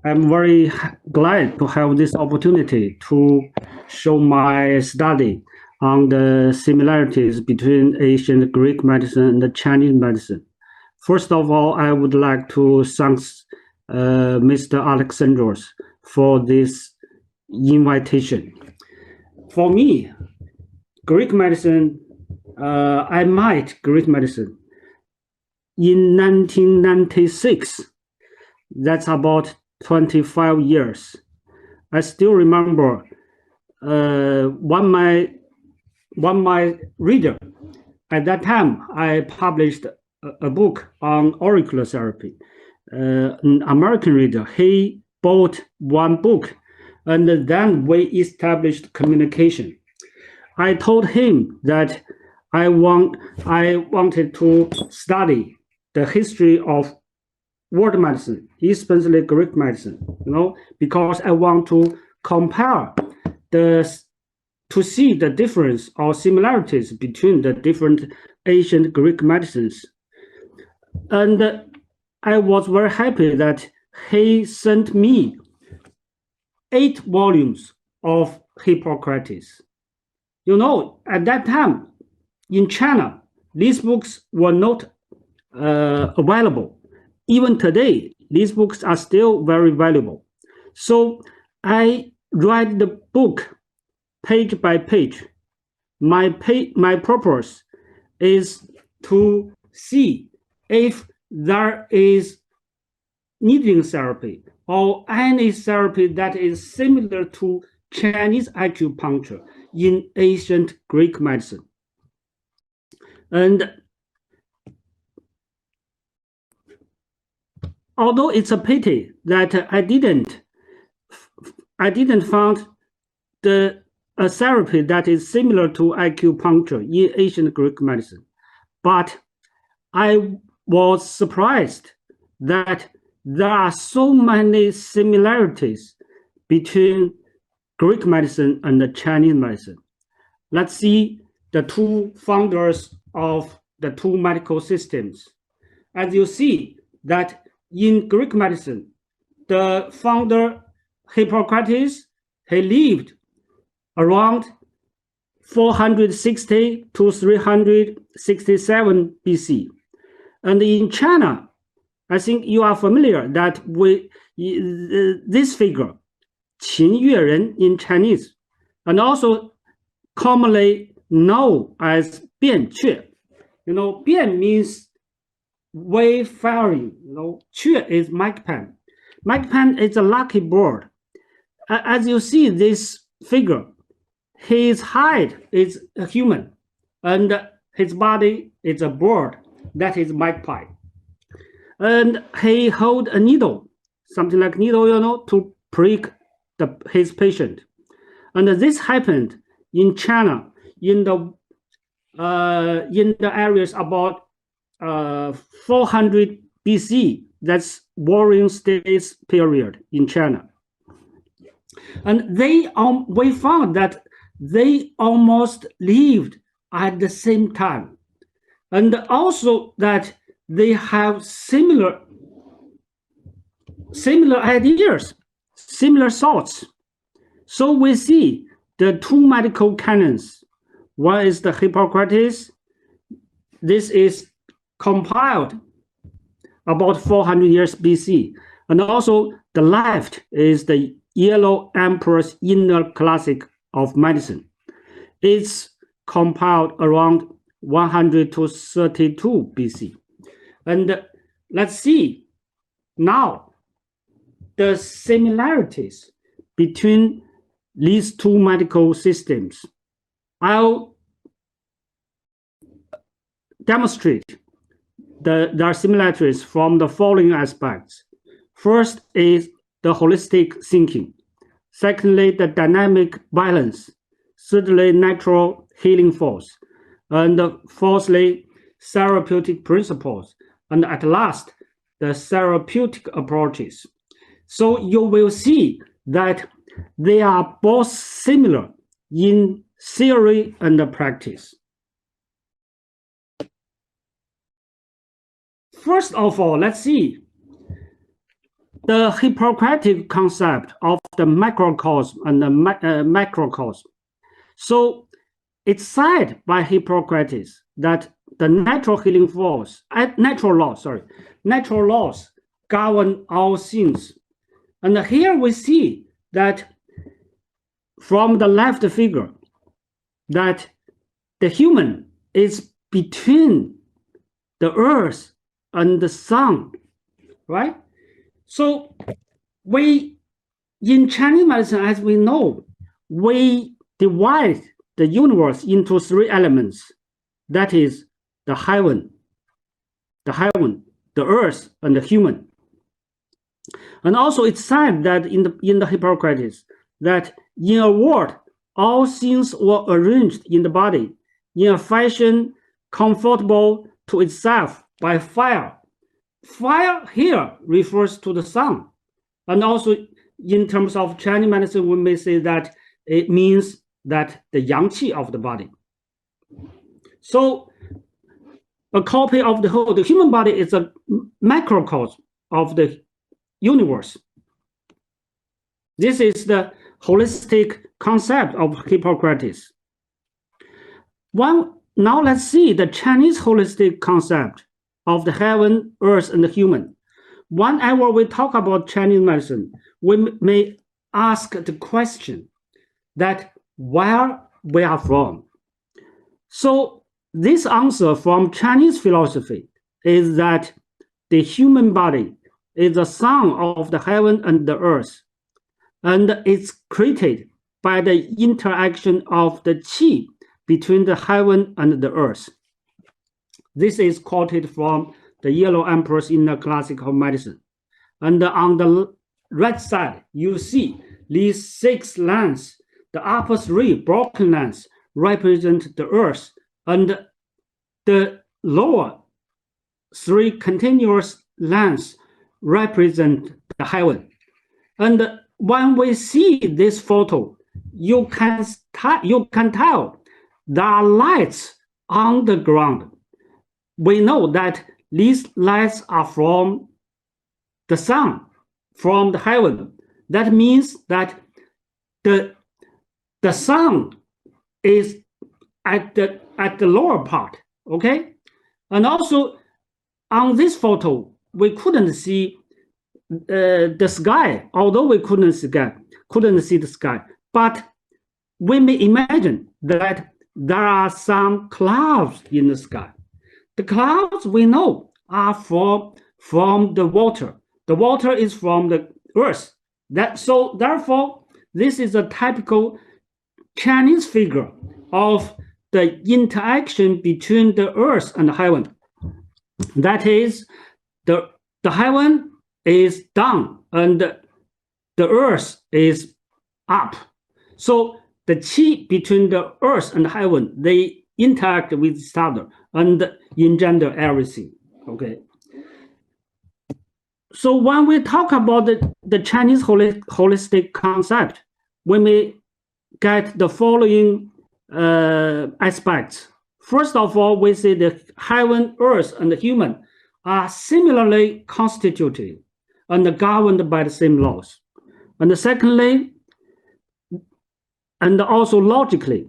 I'm very glad to have this opportunity to show my study on the similarities between ancient Greek medicine and the Chinese medicine. First of all, I would like to thank Mr. Alexandros for this invitation. For me, Greek medicine, I met Greek medicine in 1996. That's about 25 years. I still remember one my reader. At that time, I published a book on auricular therapy. An American reader, he bought one book, and then we established communication. I told him that I wanted to study the history of world medicine, especially Greek medicine, because I want to compare to see the difference or similarities between the different ancient Greek medicines. And I was very happy that he sent me 8 volumes of Hippocrates. At that time in China, these books were not available. Even today, these books are still very valuable. So I read the book page by page. My purpose is to see if there is needling therapy or any therapy that is similar to Chinese acupuncture in ancient Greek medicine. And although it's a pity that I didn't find a therapy that is similar to acupuncture in ancient Greek medicine, but I was surprised that there are so many similarities between Greek medicine and the Chinese medicine. Let's see the 2 founders of the 2 medical systems. As you see that in Greek medicine, the founder Hippocrates, he lived around 460 to 367 BC. And in China, I think you are familiar that this figure, Qin Yue Ren in Chinese, and also commonly known as Bian Que. Bian means wayfaring. Que is magpie. Magpie is a lucky bird. As you see this figure, his height is a human, and his body is a bird. That is magpie. And he hold a needle, something like needle, to prick his patient. And this happened in China in the areas about 400 BC. That's Warring States period in China. And we found that they almost lived at the same time. And also that they have similar ideas, similar thoughts. So we see the 2 medical canons. One is the Hippocrates. This is compiled about 400 years BC. And also the left is the Yellow Emperor's Inner Classic of Medicine. It's compiled around 100 to 32 BC. And let's see now the similarities between these 2 medical systems. I'll demonstrate their similarities from the following aspects. First is the holistic thinking. Secondly, the dynamic balance. Thirdly, natural healing force. And fourthly, therapeutic principles. And at last, the therapeutic approaches. So you will see that they are both similar in theory and practice. First of all, let's see the Hippocratic concept of the macrocosm and the macrocosm. So it's said by Hippocrates that the natural healing force, natural laws govern all things. And here we see that from the left figure, that the human is between the earth and the sun, right? So we, in Chinese medicine, as we know, we divide the universe into three elements. That is the heaven, the earth, and the human. And also it's said that in the Hippocrates, that in a world, all things were arranged in the body in a fashion comfortable to itself by fire. Fire here refers to the sun. And also in terms of Chinese medicine, we may say that it means that the yang qi of the body. So a copy of the human body is a macrocosm of the universe. This is the holistic concept of Hippocrates. Now let's see the Chinese holistic concept of the heaven, earth, and the human. Whenever we talk about Chinese medicine, we may ask the question that where we are from. So this answer from Chinese philosophy is that the human body is the sum of the heaven and the earth, and it's created by the interaction of the qi between the heaven and the earth. This is quoted from the Yellow Emperors in the classical medicine. And on the right side, you see these 6 lines. The upper 3 broken lines represent the earth, and the lower 3 continuous lines represent the heaven. And when we see this photo, you can tell there are lights on the ground. We know that these lights are from the sun, from the heaven. That means that the sun is at the lower part, okay? And also on this photo, we couldn't see the sky, although we couldn't see the sky. But we may imagine that there are some clouds in the sky. The clouds we know are from the water. The water is from the earth. So therefore, this is a typical Chinese figure of the interaction between the earth and the heaven. That is, the heaven is down and the earth is up. So the qi between the earth and the heaven, they interact with each other and engender everything. Okay. So when we talk about the Chinese holistic concept, we may get the following aspects. First of all, we say the heaven, earth, and the human are similarly constituted and governed by the same laws. And secondly, and also logically,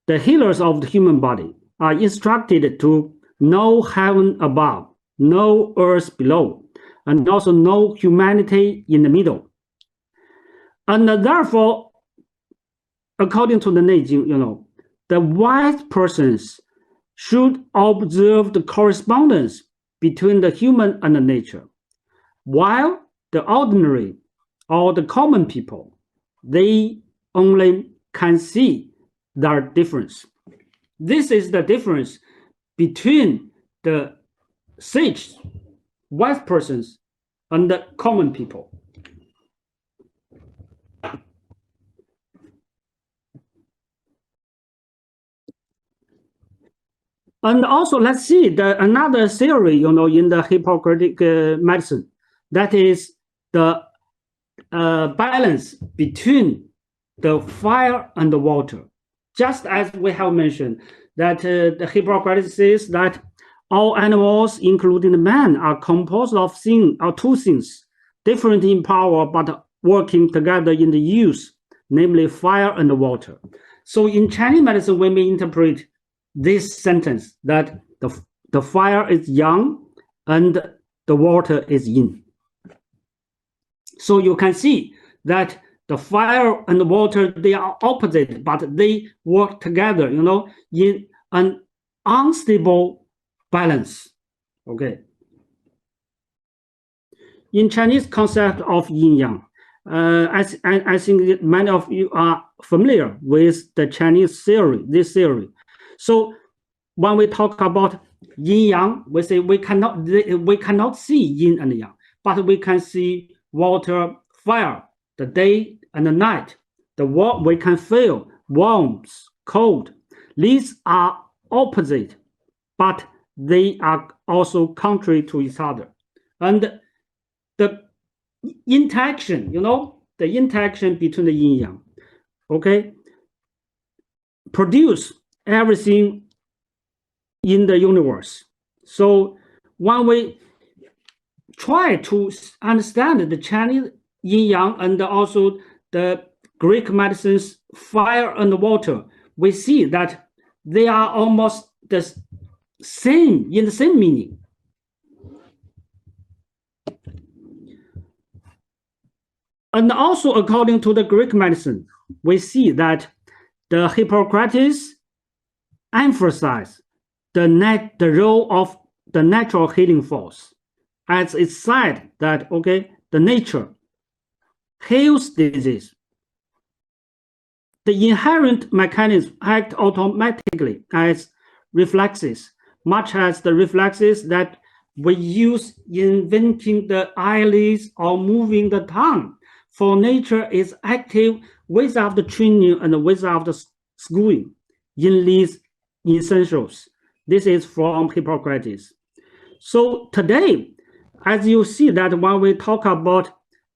the healers of the human body are instructed to know heaven above, know earth below, and also know humanity in the middle. And therefore, according to the Neijing, the wise persons should observe the correspondence between the human and the nature, while the ordinary or the common people, they only can see their difference. This is the difference between the sage, wise persons, and the common people. And also, let's see another theory, in the Hippocratic medicine, that is the balance between the fire and the water. Just as we have mentioned, that the Hippocrates says that all animals, including man, are composed of two things, different in power, but working together in the use, namely fire and water. So in Chinese medicine, we may interpret this sentence that the fire is yang and the water is yin. So you can see that the fire and the water, they are opposite, but they work together, you know, in an unstable balance. Okay. In Chinese concept of yin-yang, I think many of you are familiar with the Chinese theory, this theory. So when we talk about yin-yang, we say we cannot see yin and yang, but we can see water, fire, the day and the night. We can feel warmth, cold. These are opposite, but they are also contrary to each other. And the interaction, you know, the interaction between the yin yang, okay, produce everything in the universe. So when we try to understand the Chinese yin yang and also the Greek medicines fire and water, we see that they are almost the same, in the same meaning. And also according to the Greek medicine, we see that the Hippocrates emphasized the role of the natural healing force, as it said that, okay, the nature heals disease. The inherent mechanisms act automatically as reflexes, much as the reflexes that we use in winking the eyelids or moving the tongue. For nature is active without the training and without the schooling in these essentials. This is from Hippocrates. So today, as you see that when we talk about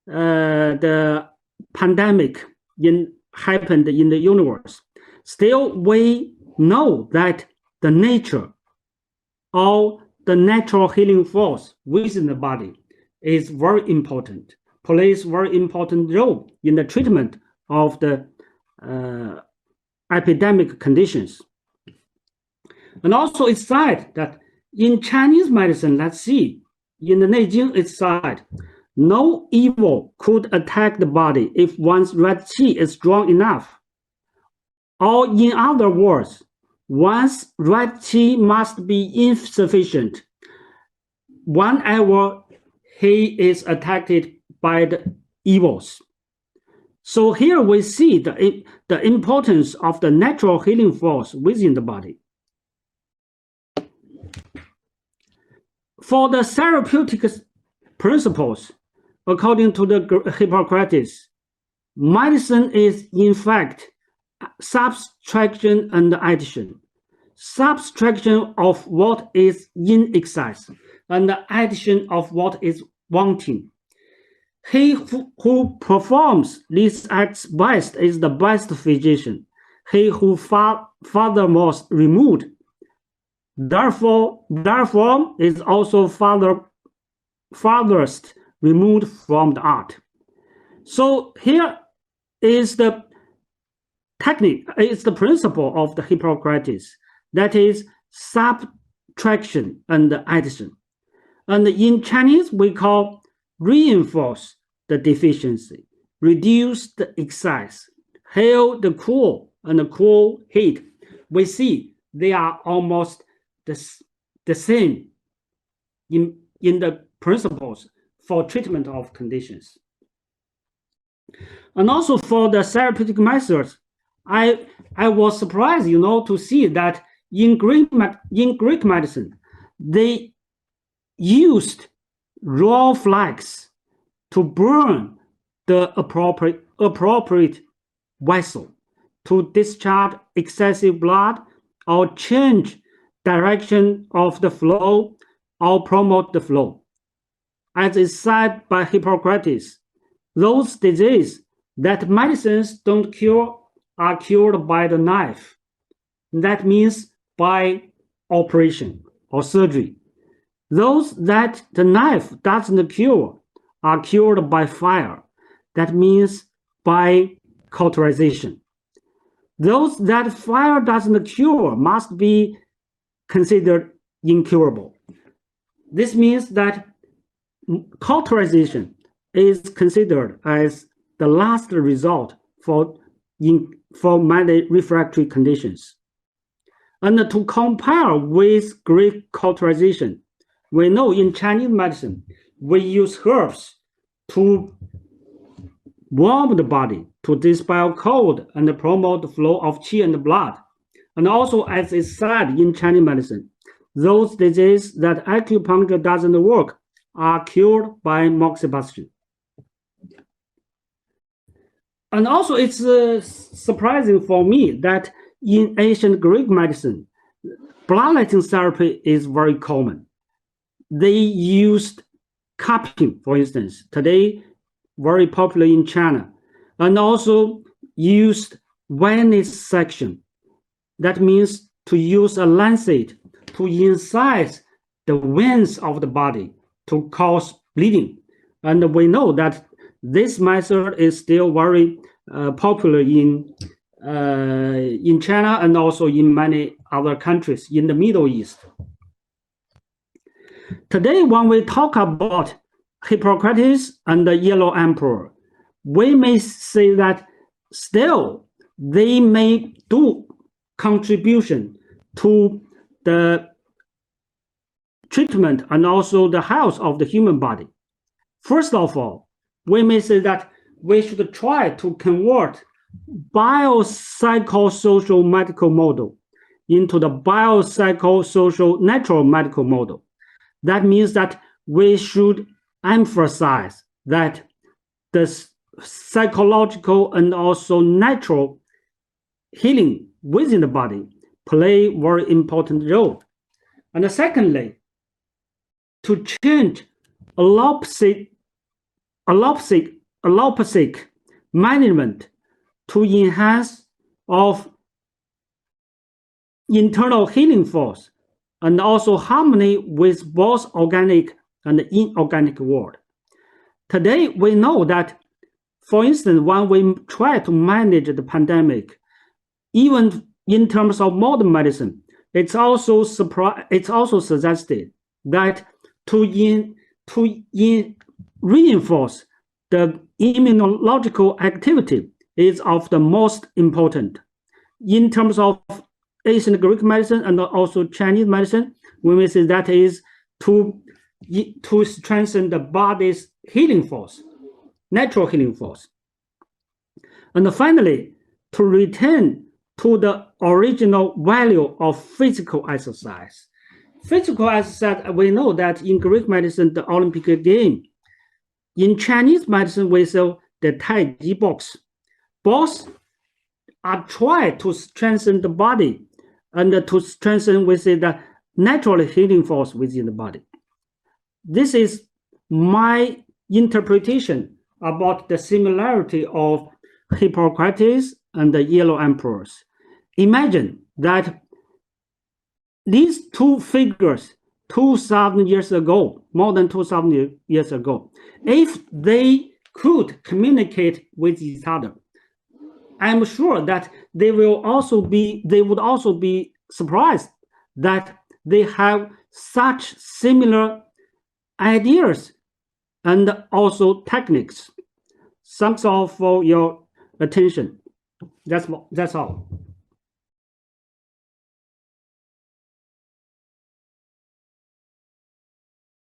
the pandemic happened in the universe, still we know that the nature or the natural healing force within the body is very important, plays very important role in the treatment of the epidemic conditions. And also it's said that in Chinese medicine, let's see, in the Neijing it's said, no evil could attack the body if one's red qi is strong enough. Or in other words, one's red qi must be insufficient whenever he is attacked by the evils. So here we see the importance of the natural healing force within the body. For the therapeutic principles, according to the Hippocrates, medicine is in fact subtraction and addition. Subtraction of what is in excess and the addition of what is wanting. He who performs these acts best is the best physician. He who furthermost removed, therefore is also farthest removed from the art. So here is the technique, is the principle of the Hippocrates, that is subtraction and addition. And in Chinese, we call reinforce the deficiency, reduce the excess, heal the cool and the cool heat. We see they are almost the same in the principles for treatment of conditions. And also for the therapeutic methods, I was surprised, you know, to see that in Greek medicine, they used raw flax to burn the appropriate vessel to discharge excessive blood or change direction of the flow or promote the flow. As is said by Hippocrates, those diseases that medicines don't cure are cured by the knife. That means by operation or surgery. Those that the knife doesn't cure are cured by fire. That means by cauterization. Those that fire doesn't cure must be considered incurable. This means that cauterization is considered as the last resort for many refractory conditions. And to compare with Greek cauterization, we know in Chinese medicine, we use herbs to warm the body, to dispel cold and promote the flow of qi and blood. And also, as is said in Chinese medicine, those diseases that acupuncture doesn't work are cured by moxibustion. And also, it's surprising for me that in ancient Greek medicine, bloodletting therapy is very common. They used cupping, for instance, today very popular in China, and also used venesection. That means to use a lancet to incise the veins of the body to cause bleeding. And we know that this method is still very popular in China and also in many other countries in the Middle East. Today, when we talk about Hippocrates and the Yellow Emperor, we may say that still they may do contribution to the treatment and also the health of the human body. First of all, we may say that we should try to convert biopsychosocial medical model into the biopsychosocial natural medical model. That means that we should emphasize that the psychological and also natural healing within the body play a very important role. And secondly, to change allopathic management to enhance of internal healing force and also harmony with both organic and inorganic world. Today, we know that, for instance, when we try to manage the pandemic, even in terms of modern medicine, it's also suggested that to reinforce the immunological activity is of the most important. In terms of ancient Greek medicine and also Chinese medicine, we may say that is to strengthen the body's healing force, natural healing force. And finally, to return to the original value of physical exercise. Physical exercise, we know that in Greek medicine, the Olympic game. In Chinese medicine, we say the Tai Chi box. Both are trying to strengthen the body and to strengthen, we say, the natural healing force within the body. This is my interpretation about the similarity of Hippocrates and the Yellow Emperors. Imagine that these two figures 2,000 years ago, more than 2,000 years ago, if they could communicate with each other, I'm sure that they would also be surprised that they have such similar ideas and also techniques. Thanks all for your attention. That's all.